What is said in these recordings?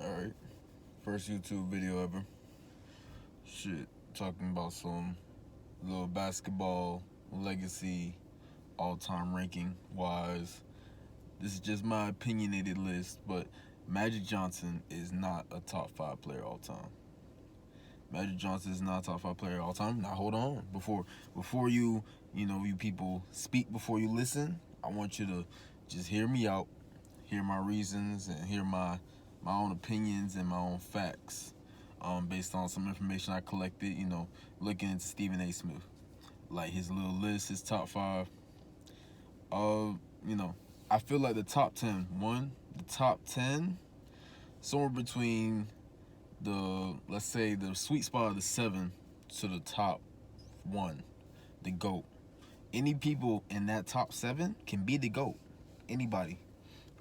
Alright, first YouTube video ever. Shit, talking about some little basketball legacy all time ranking wise. This is just my opinionated list, but Magic Johnson is not a top five player all time. Magic Johnson is not a top five player all time. Now hold on. Before you people speak before you listen, I want you to just hear me out, hear my reasons, and hear my own opinions and my own facts, based on some information I collected. Looking into Stephen A. Smith, like his little list, his top five. Uh, you know, I feel like the top 10, the top 10, somewhere between let's say the sweet spot of the 7 to the top 1, the GOAT. Any people in that top 7 can be the GOAT. Anybody.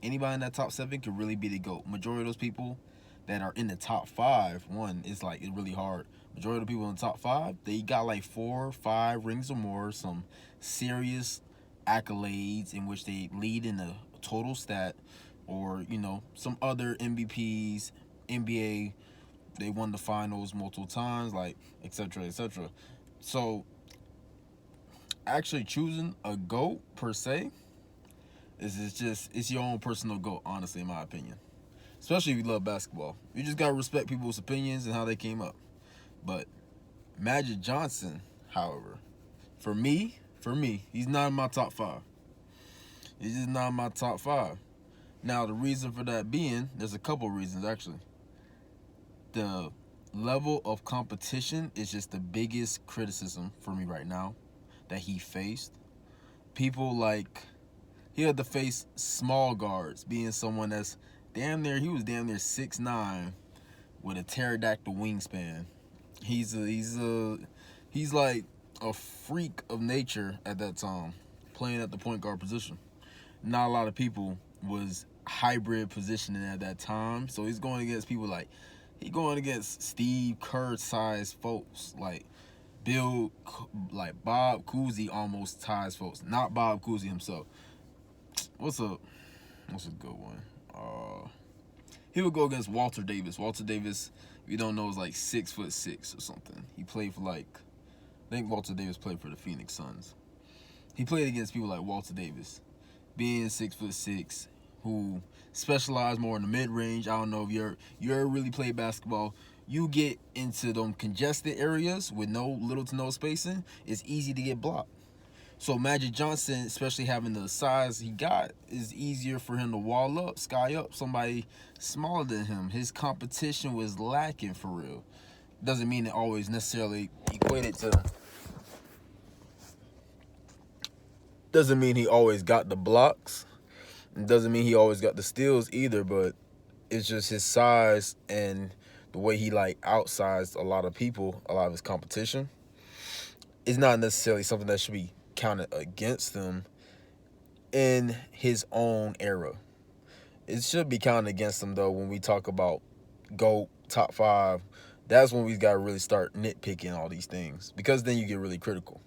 Anybody in that top 7 can really be the GOAT. Majority of those people that are in the top 5, it's like it's really hard. Majority of the people in the top 5, they got like 4, 5 rings or more, some serious accolades in which they lead in the total stat, or some other MVPs, NBA, they won the finals multiple times, like etc. etc. So actually choosing a GOAT per se it's your own personal GOAT, honestly, in my opinion. Especially if you love basketball. You just gotta respect people's opinions and how they came up. But Magic Johnson, however, for me, he's not in my top 5. He's just not in my top 5. Now, the reason for that being, there's a couple reasons actually. The level of competition is just the biggest criticism for me right now that he faced. People like, he had to face small guards, being someone that's he was damn near 6'9" with a pterodactyl wingspan. He's like a freak of nature at that time, playing at the point guard position. Not a lot of people was hybrid positioning at that time, so he's going against people like Steve Kerr sized folks, like Bob Cousy almost ties folks. Not Bob Cousy himself. What's a good one? He would go against Walter Davis. Walter Davis, if you don't know, is like 6'6" or something. He played for I think Walter Davis played for the Phoenix Suns. He played against people like Walter Davis, being 6'6", who specialize more in the mid range. I don't know if you ever really played basketball. You get into them congested areas with little to no spacing, it's easy to get blocked. So Magic Johnson, especially having the size he got, is easier for him to wall up, sky up somebody smaller than him. His competition was lacking for real. Doesn't mean it always necessarily equated to. Doesn't mean he always got the blocks. It doesn't mean he always got the steals either. But it's just his size and the way he outsized a lot of people, a lot of his competition. It's not necessarily something that should be counted against him in his own era. It should be counted against him though when we talk about GOAT, top 5. That's when we got to really start nitpicking all these things, because then you get really critical.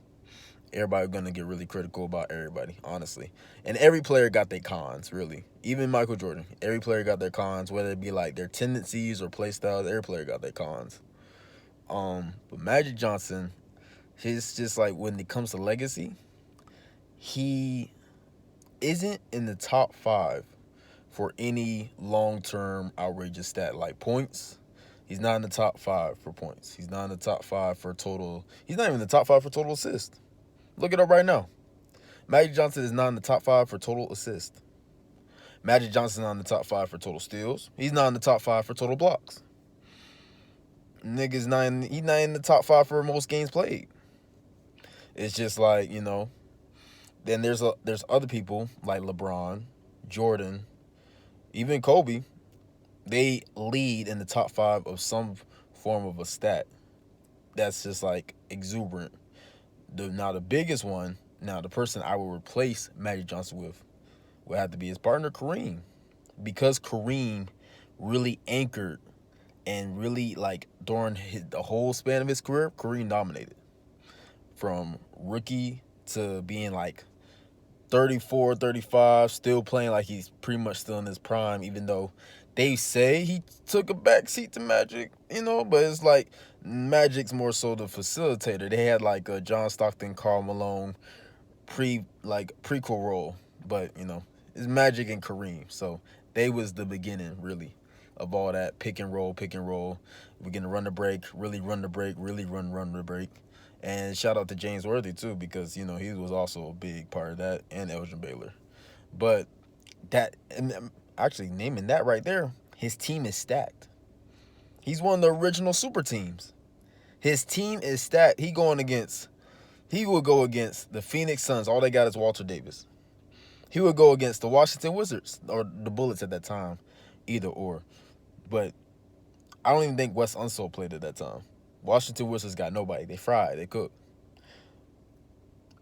Everybody's going to get really critical about everybody, honestly. And every player got their cons, really. Even Michael Jordan. Every player got their cons, whether it be like their tendencies or play styles. Every player got their cons. But Magic Johnson, he's just like, when it comes to legacy, he isn't in the top 5 for any long-term outrageous stat like points. He's not in the top 5 for points. He's not in the top 5 for total. He's not even in the top 5 for total assist. Look it up right now. Magic Johnson is not in the top 5 for total assist. Magic Johnson is not in the top 5 for total steals. He's not in the top 5 for total blocks. He's not in the top 5 for most games played. It's just like, then there's other people like LeBron, Jordan, even Kobe. They lead in the top 5 of some form of a stat that's just like exuberant. The biggest one, the person I would replace Magic Johnson with would have to be his partner, Kareem. Because Kareem really anchored and really, during the whole span of his career, Kareem dominated. From rookie to being 34, 35, still playing like he's pretty much still in his prime, even though they say he took a backseat to Magic, but it's like Magic's more so the facilitator. They had like a John Stockton, Karl Malone prequel role, but it's Magic and Kareem. So they was the beginning really of all that pick and roll. We're gonna run the break, really run the break, really run the break. And shout out to James Worthy too, because he was also a big part of that, and Elgin Baylor. But that, and actually naming that right there, his team is stacked. He's one of the original super teams. His team is stacked. He will go against the Phoenix Suns. All they got is Walter Davis. He would go against the Washington Wizards or the Bullets at that time, either or. But I don't even think Wes Unseld played at that time. Washington Wizards got nobody. They fried. They cooked.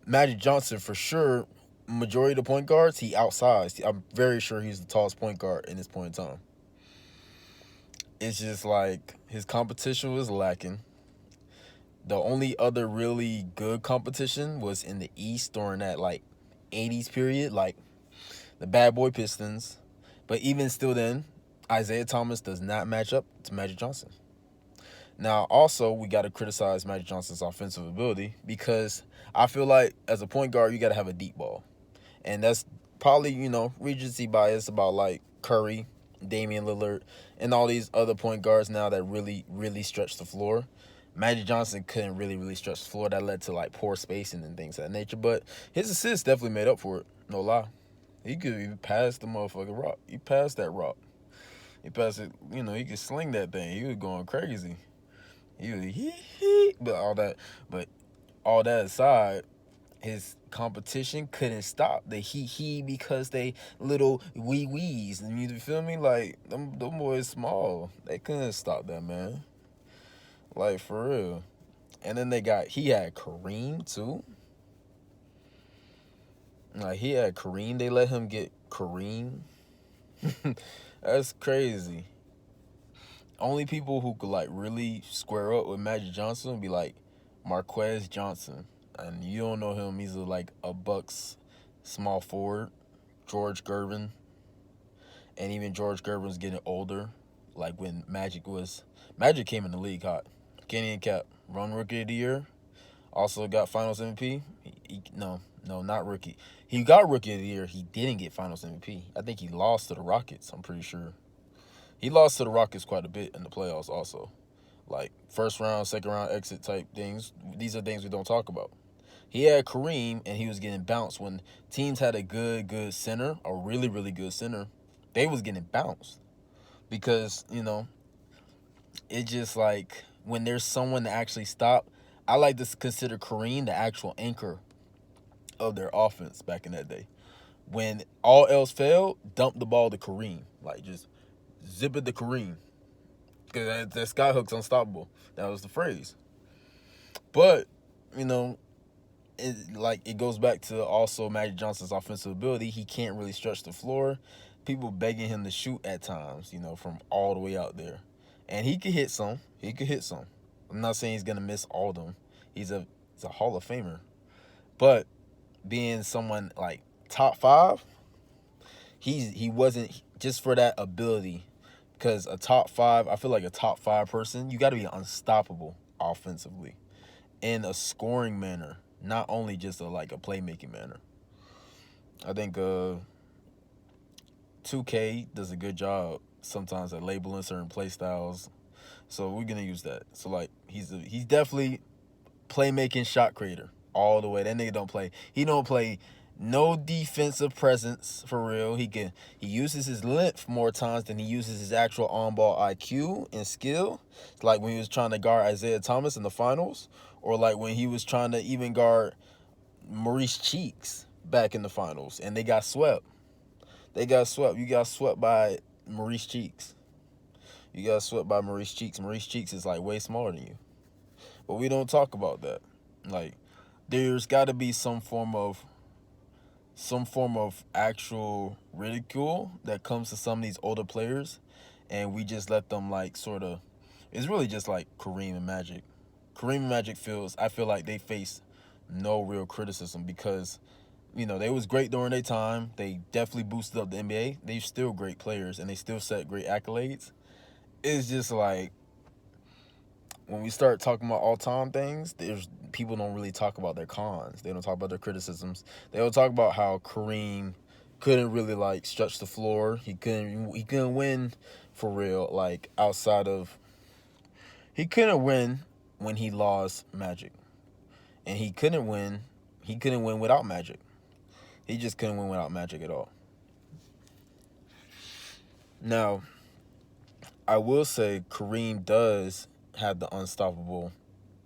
Magic Johnson, for sure, majority of the point guards, he outsized. I'm very sure he's the tallest point guard in this point in time. It's just like his competition was lacking. The only other really good competition was in the East during that 80s period, like the Bad Boy Pistons. But even still then, Isaiah Thomas does not match up to Magic Johnson. Now, also, we got to criticize Magic Johnson's offensive ability, because I feel like as a point guard, you got to have a deep ball. And that's probably, recency bias about like Curry, Damian Lillard, and all these other point guards now that really, really stretch the floor. Magic Johnson couldn't really stretch the floor. That led to poor spacing and things of that nature. But his assists definitely made up for it. No lie. He could even pass the motherfucking rock. He passed that rock. He passed it. He could sling that thing. He was going crazy. He was but all that aside, his competition couldn't stop the he because they little wee-wees. You feel me? Like them boys small. They couldn't stop that, man. Like, for real. And then he had Kareem too. He had Kareem. They let him get Kareem. That's crazy. Only people who could really square up with Magic Johnson would be Marquez Johnson. And you don't know him. He's a Bucks small forward. George Gervin. And even George Gervin's getting older. When Magic came in the league hot. Kenny and Cap, run rookie of the year. Also got Finals MVP. No, not rookie. He got rookie of the year. He didn't get Finals MVP. I think he lost to the Rockets. I'm pretty sure. He lost to the Rockets quite a bit in the playoffs also. First round, second round exit type things. These are things we don't talk about. He had Kareem, and he was getting bounced. When teams had a good center, a really, really good center, they was getting bounced. Because, it just when there's someone to actually stop, I like to consider Kareem the actual anchor of their offense back in that day. When all else failed, dump the ball to Kareem. Just zip it to Kareem. Because that skyhook's unstoppable. That was the phrase. But, it goes back to also Magic Johnson's offensive ability. He can't really stretch the floor. People begging him to shoot at times, from all the way out there. And he could hit some. I'm not saying he's going to miss all of them. He's a Hall of Famer. But being someone top 5, he wasn't just for that ability. Because I feel like a top 5 person, you got to be unstoppable offensively in a scoring manner, not only just a playmaking manner. I think 2K does a good job sometimes at labeling certain play styles, so we're gonna use that. So he's definitely playmaking shot creator all the way. That nigga don't play no defensive presence for real. He uses his length more times than he uses his actual on-ball IQ and skill. It's when he was trying to guard Isaiah Thomas in the finals, or when he was trying to even guard Maurice Cheeks back in the finals, and they got swept. You got swept by Maurice Cheeks. Maurice Cheeks is way smarter than you. But we don't talk about that. There's got to be some form of actual ridicule that comes to some of these older players, and we just let them sort of. It's really just Kareem and Magic. I feel like they face no real criticism, because They was great during their time. They definitely boosted up the NBA. They're still great players, and they still set great accolades. It's just like when we start talking about all-time things, there's people don't really talk about their cons. They don't talk about their criticisms. They don't talk about how Kareem couldn't really like stretch the floor. He couldn't win for real. Like outside of he couldn't win when he lost Magic, and he couldn't win. He couldn't win without Magic. He just couldn't win without Magic at all. Now, I will say Kareem does have the unstoppable,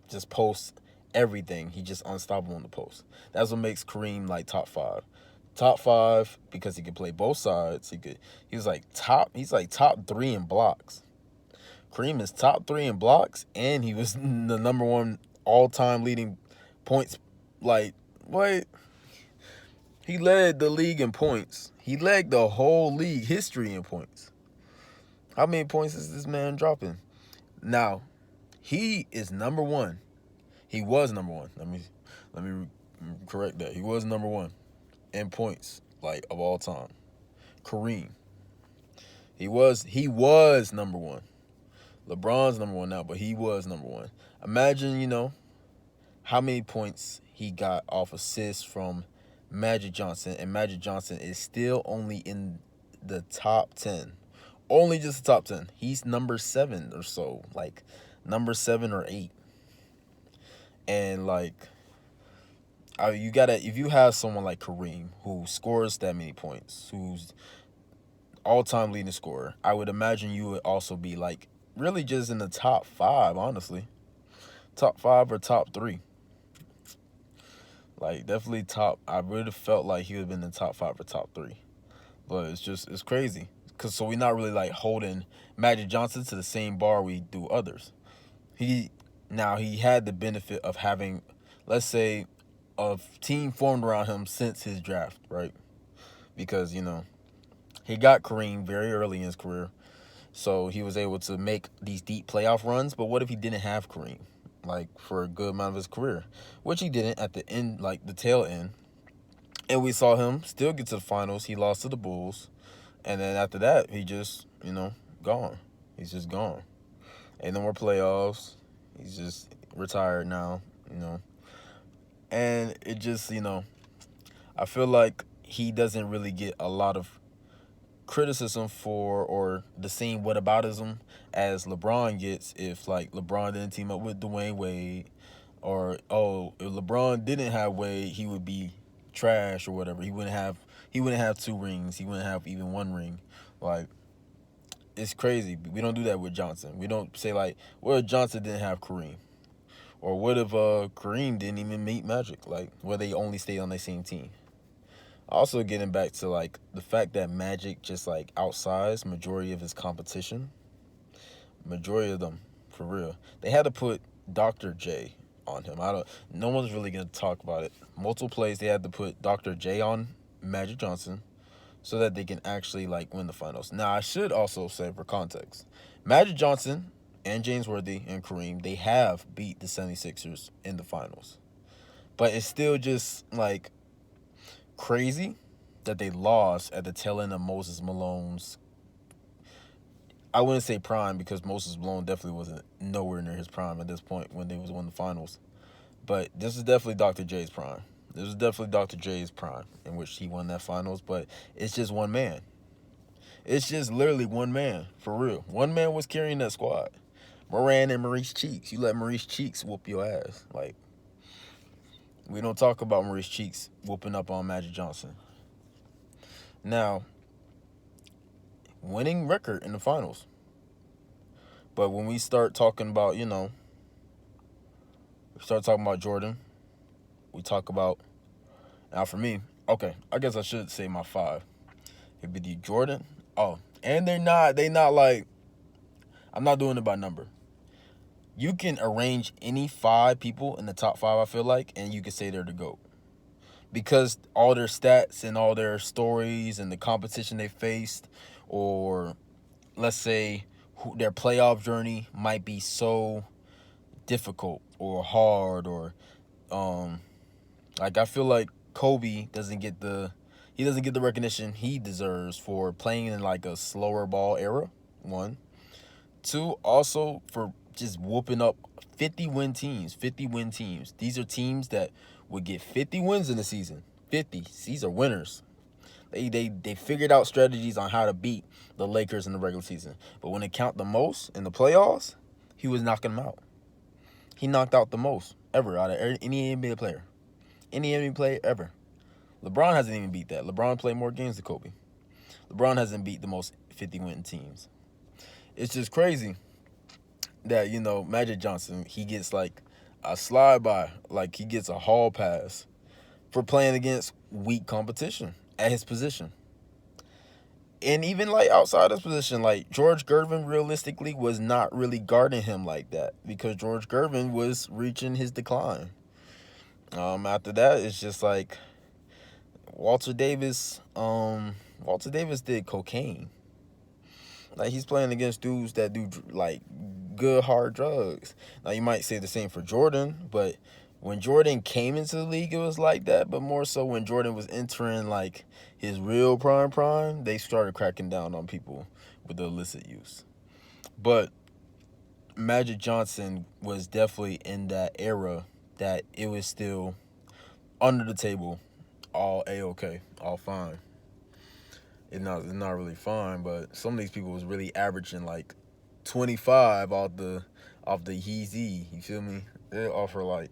just post everything. He just unstoppable in the post. That's what makes Kareem like top five. Top five because he could play both sides. He's like top three in blocks. Kareem is top three in blocks, and he was the number one all time leading points. Like what? He led the league in points. He led the whole league history in points. How many points is this man dropping? Now, he is number one. He was number one. Let me correct that. He was number one in points, like of all time. Kareem. He was number one. LeBron's number one now, but he was number one. Imagine, how many points he got off assists from Magic Johnson, and Magic Johnson is still only in the top 10. Only just the top 10. He's number 7 or so, like number 7 or 8. And like, if you have someone like Kareem who scores that many points, who's all-time leading scorer, I would imagine you would also be like really just in the top 5, honestly. Top 5 or top 3. Like definitely top. I would have felt like he would have been in the top 5 or top 3. But it's crazy. So we're not really like holding Magic Johnson to the same bar we do others. He had the benefit of having, let's say, a team formed around him since his draft, right? Because, he got Kareem very early in his career. So he was able to make these deep playoff runs. But what if he didn't have Kareem, like, for a good amount of his career? Which he didn't at the end, like the tail end. And we saw him still get to the finals. He lost to the Bulls. And then after that, he just, gone. He's just gone. Ain't no more playoffs. He's just retired now, And it just, I feel like he doesn't really get a lot of criticism for or the same whataboutism as LeBron gets if, like, LeBron didn't team up with Dwayne Wade, or, if LeBron didn't have Wade, he would be trash or whatever. He wouldn't have 2 rings. He wouldn't have even 1 ring. Like, it's crazy. We don't do that with Johnson. We don't say, like, what if Johnson didn't have Kareem? Or what if Kareem didn't even meet Magic? Like, where they only stayed on the same team. Also getting back to, like, the fact that Magic just, like, outsized majority of his competition. Majority of them, for real. They had to put Dr. J on him. No one's really going to talk about it. Multiple plays, they had to put Dr. J on Magic Johnson so that they can actually, like, win the finals. Now, I should also say, for context, Magic Johnson and James Worthy and Kareem, they have beat the 76ers in the finals. But it's still just, like, crazy that they lost at the tail end of Moses Malone's, I wouldn't say prime, because Moses Malone definitely wasn't nowhere near his prime at this point when they was winning the finals. But this is definitely Dr. J's prime. This is definitely Dr. J's prime in which he won that finals, but it's just one man. It's just literally one man, for real. One man was carrying that squad. Moran and Maurice Cheeks. You let Maurice Cheeks whoop your ass. Like, we don't talk about Maurice Cheeks whooping up on Magic Johnson. Now, winning record in the finals. But when we start talking about, we start talking about Jordan, we talk about, now for me, okay, I guess I should say my 5. It'd be the Jordan. Oh, and they not like, I'm not doing it by number. You can arrange any 5 people in the top 5, I feel like, and you can say they're the GOAT. Because all their stats and all their stories and the competition they faced, or let's say their playoff journey might be so difficult or hard, or like, I feel like Kobe doesn't get the recognition he deserves for playing in like a slower ball era. One, two, also for just whooping up 50 win teams. 50 win teams. These are teams that would get 50 wins in the season. 50. These are winners. They figured out strategies on how to beat the Lakers in the regular season. But when it count the most in the playoffs, he was knocking them out. He knocked out the most ever out of any NBA player. Any NBA player ever. LeBron hasn't even beat that. LeBron played more games than Kobe. LeBron hasn't beat the most 50-win teams. It's just crazy that, Magic Johnson, he gets like a slide by, like he gets a hall pass for playing against weak competition at his position. And even like outside his position, like George Gervin realistically was not really guarding him like that because George Gervin was reaching his decline. After that, it's just like Walter Davis. Walter Davis did cocaine. Like he's playing against dudes that do like good hard drugs. Now you might say the same for Jordan, but when Jordan came into the league, it was like that. But more so when Jordan was entering like his real prime, they started cracking down on people with the illicit use. But Magic Johnson was definitely in that era that it was still under the table, all A-OK, all fine. It's not really fine, but some of these people was really averaging like 25 off the Yeezy. You feel me? They offer like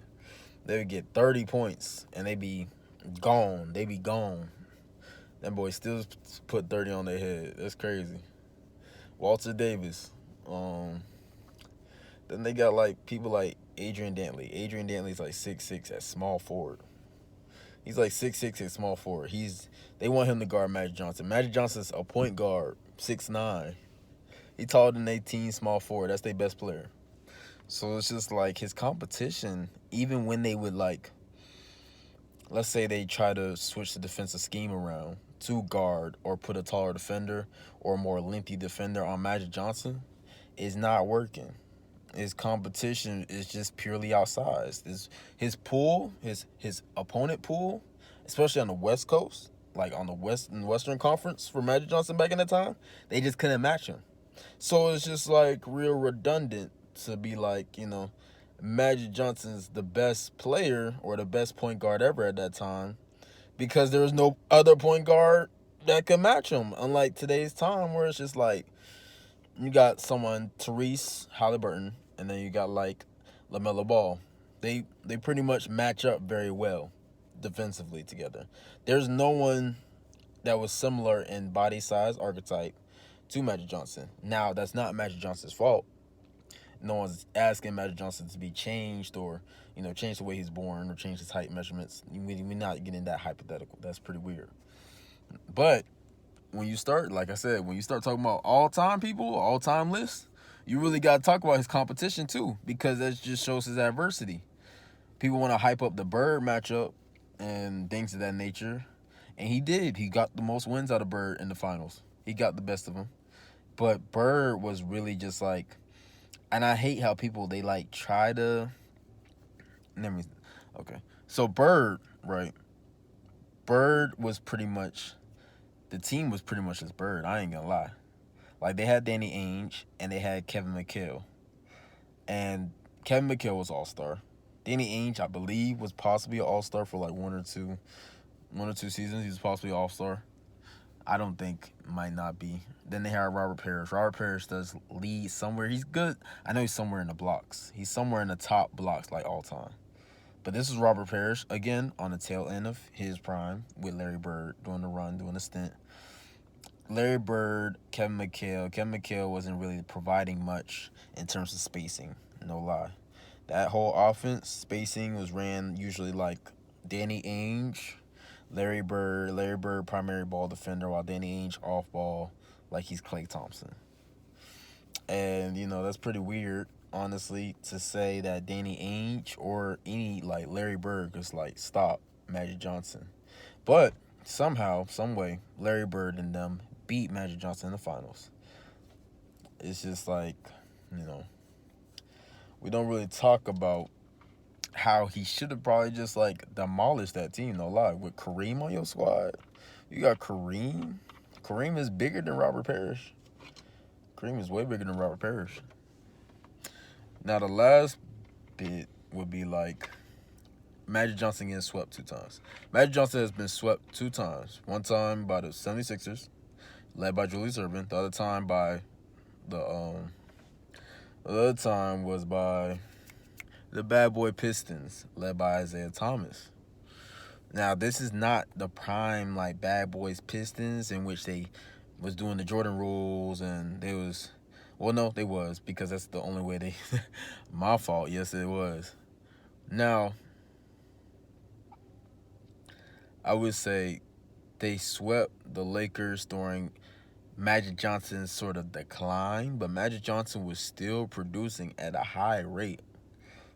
they would get 30 points and they be gone. They be gone. That boy still put 30 on their head. That's crazy. Walter Davis. Then they got like people like Adrian Dantley. Adrian Dantley's like 6'6" at small forward. He's like 6'6" at small forward. They want him to guard Magic Johnson. Magic Johnson's a point guard, 6'9". He taller than 18, small forward. That's their best player. So it's just like his competition, even when they would like, let's say they try to switch the defensive scheme around to guard or put a taller defender or a more lengthy defender on Magic Johnson, is not working. His competition is just purely outsized. His pool, his opponent pool, especially on the West Coast, like on the Western Conference for Magic Johnson back in the time, they just couldn't match him. So it's just like real redundant to be like, Magic Johnson's the best player or the best point guard ever at that time because there was no other point guard that could match him. Unlike today's time where it's just like you got someone, Tyrese Halliburton, and then you got like LaMelo Ball. They pretty much match up very well defensively together. There's no one that was similar in body size archetype to Magic Johnson. Now, that's not Magic Johnson's fault. No one's asking Magic Johnson to be changed or, change the way he's born or change his height measurements. We're not getting that hypothetical. That's pretty weird. But when you start, like I said, when you start talking about all-time people, all-time lists, you really got to talk about his competition too because that just shows his adversity. People want to hype up the Bird matchup and things of that nature. And he did. He got the most wins out of Bird in the finals. He got the best of them. But Bird was really just like, and I hate how people, they like try to, okay. So Bird, right? Bird was pretty much, the team was pretty much just Bird. I ain't gonna lie. Like they had Danny Ainge and they had Kevin McHale. And Kevin McHale was all-star. Danny Ainge, I believe, was possibly an all-star for like one or two seasons. He was possibly all-star. I don't think, might not be. Then they had Robert Parrish. Robert Parrish does lead somewhere. He's good. I know he's somewhere in the blocks. He's somewhere in the top blocks like all time. But this is Robert Parrish, again, on the tail end of his prime with Larry Bird doing the run, doing the stint. Larry Bird, Kevin McHale. Kevin McHale wasn't really providing much in terms of spacing. No lie. That whole offense, spacing was ran usually like Danny Ainge, Larry Bird primary ball defender, while Danny Ainge off ball like he's Klay Thompson. And, that's pretty weird, honestly, to say that Danny Ainge or any, like, Larry Bird could, like, stop Magic Johnson. But somehow, some way, Larry Bird and them beat Magic Johnson in the finals. It's just like, we don't really talk about how he should have probably just like demolished that team. No lie, with Kareem on your squad, you got Kareem. Kareem is bigger than Robert Parrish. Kareem is way bigger than Robert Parrish. Now the last bit would be like Magic Johnson getting swept 2 times. Magic Johnson has been swept 2 times. One time by the 76ers, led by Julius Erving. The other time by the other time was by the bad boy Pistons, led by Isaiah Thomas. Now, this is not the prime like bad boys Pistons in which they was doing the Jordan rules and they was, well, no, they was, because that's the only way they, my fault, yes, it was. Now, I would say they swept the Lakers during Magic Johnson's sort of decline, but Magic Johnson was still producing at a high rate.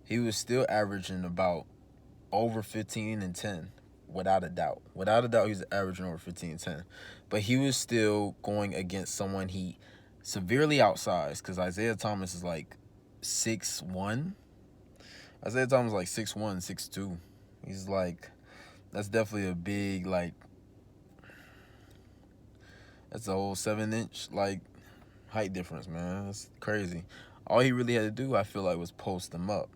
He was still averaging about over 15 and 10, without a doubt. Without a doubt, he was averaging over 15 and 10. But he was still going against someone he severely outsized, because Isaiah Thomas is like 6'1". Isaiah Thomas is like 6'1", 6'2". He's like, that's definitely a big, like, that's a whole 7-inch, like, height difference, man. That's crazy. All he really had to do, I feel like, was post him up.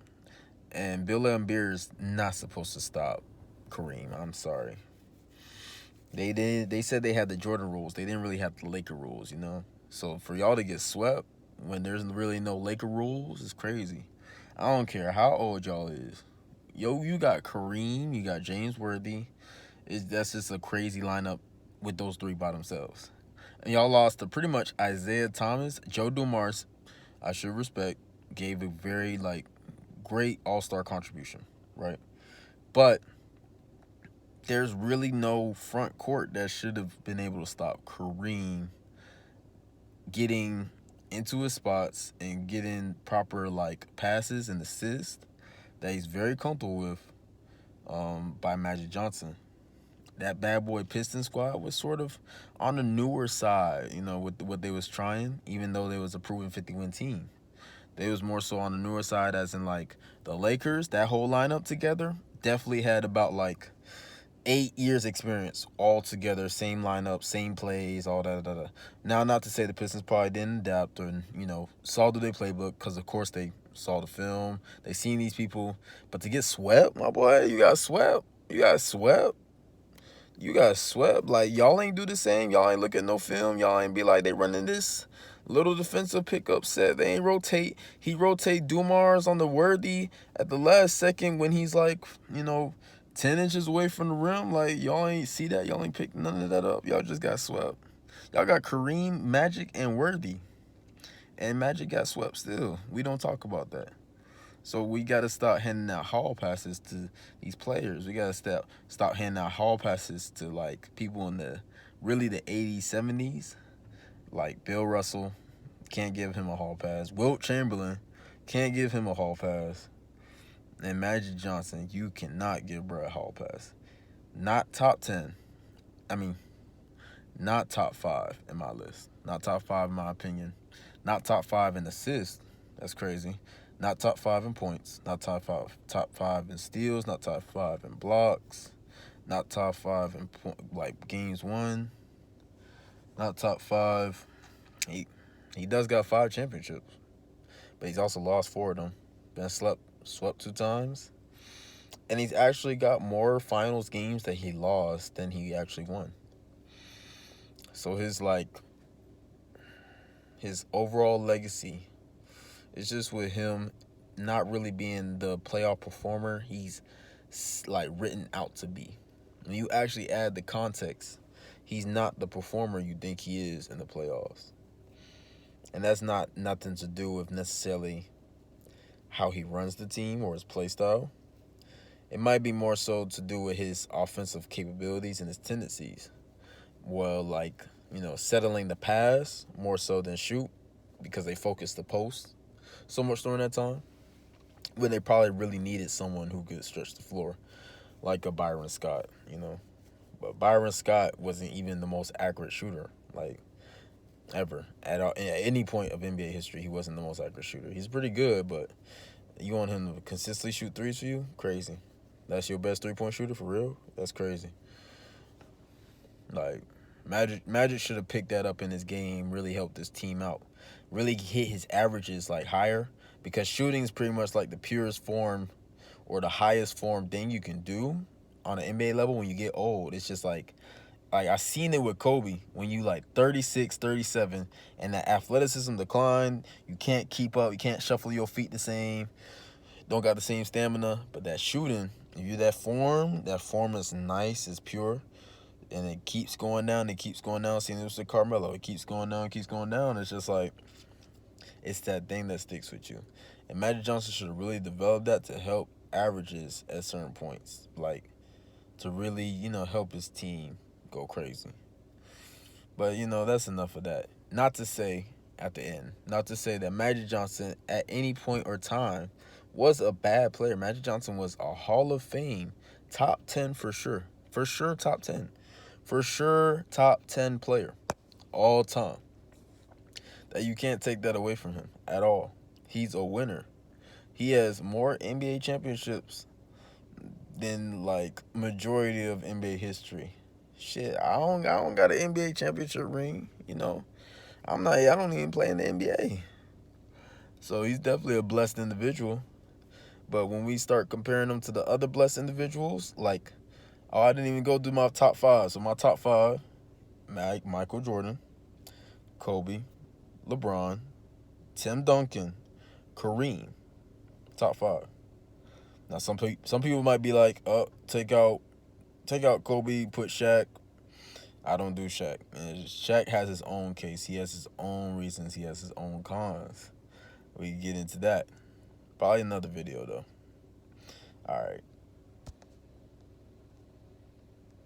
And Bill Laimbeer is not supposed to stop Kareem. I'm sorry. They said they had the Jordan rules. They didn't really have the Laker rules, you know? So for y'all to get swept when there's really no Laker rules is crazy. I don't care how old y'all is. Yo, you got Kareem, you got James Worthy. That's just a crazy lineup with those three by themselves. And y'all lost to pretty much Isaiah Thomas. Joe Dumars, I should respect, gave a very, like, great all-star contribution, right? But there's really no front court that should have been able to stop Kareem getting into his spots and getting proper, like, passes and assists that he's very comfortable with by Magic Johnson. That bad boy Piston squad was sort of on the newer side, you know, with what they was trying, even though they was a proven 50-win team. They was more so on the newer side, as in, like, the Lakers, that whole lineup together, definitely had about, like, 8 years experience all together, same lineup, same plays, all that. Now, not to say the Pistons probably didn't adapt or, you know, saw their playbook, because, of course, they saw the film. They seen these people. But to get swept, my boy, you got swept. You got swept. You got swept. Like, y'all ain't do the same. Y'all ain't look at no film. Y'all ain't be like, they running this little defensive pickup set. They ain't rotate. He rotate Dumars on the Worthy at the last second when he's like, you know, 10 inches away from the rim. Like, y'all ain't see that. Y'all ain't picked none of that up. Y'all just got swept. Y'all got Kareem, Magic, and Worthy. And Magic got swept still. We don't talk about that. So we got to start handing out hall passes to these players. We got to stop handing out hall passes to, like, people in the 80s, 70s. Like Bill Russell, can't give him a hall pass. Wilt Chamberlain, can't give him a hall pass. And Magic Johnson, you cannot give bro a hall pass. Not top 10. I mean, not top 5 in my list. Not top 5 in my opinion. Not top 5 in assists. That's crazy. Not top 5 in points. Not top 5. Top 5 in steals. Not top 5 in blocks. Not top 5 in like games won. Not top 5. He does got 5 championships, but he's also lost 4 of them. Been swept 2 times, and he's actually got more finals games that he lost than he actually won. So his overall legacy is just with him not really being the playoff performer he's like written out to be. When you actually add the context, he's not the performer you think he is in the playoffs. And that's not nothing to do with necessarily how he runs the team or his play style. It might be more so to do with his offensive capabilities and his tendencies. Well, like, you know, settling the pass more so than shoot, because they focused the post so much during that time, when they probably really needed someone who could stretch the floor, like a Byron Scott, you know. But Byron Scott wasn't even the most accurate shooter, like, ever. At any point of NBA history, he wasn't the most accurate shooter. He's pretty good, but You want him to consistently shoot threes for you? Crazy. That's your best 3-point shooter for real? That's crazy. Like, Magic should have picked that up in his game, really helped his team out. Really hit his averages, like, higher. Because shooting is pretty much like the purest form or the highest form thing you can do on an NBA level when you get old. It's just like I seen it with Kobe when you like 36, 37, and that athleticism decline. You can't keep up. You can't shuffle your feet the same. Don't got the same stamina. But that shooting, if you're that form is nice, it's pure, and it keeps going down. It keeps going down. Seeing this with Carmelo, it keeps going down, keeps going down. It's just like it's that thing that sticks with you. And Magic Johnson should have really developed that to help averages at certain points, like to really, help his team go crazy. But, that's enough of that. Not to say that Magic Johnson at any point or time was a bad player. Magic Johnson was a Hall of Fame top 10 for sure. For sure, top 10. For sure, top 10 player all time. That you can't take that away from him at all. He's a winner. He has more NBA championships than like majority of NBA history. Shit, I don't got an NBA championship ring, I don't even play in the NBA. So he's definitely a blessed individual. But when we start comparing him to the other blessed individuals, like, I didn't even go through my top 5. So my top 5, Michael Jordan, Kobe, LeBron, Tim Duncan, Kareem. Top 5. Now some people might be like, take out Kobe, put Shaq. I don't do Shaq. And Shaq has his own case. He has his own reasons. He has his own cons. We can get into that. Probably another video though. All right.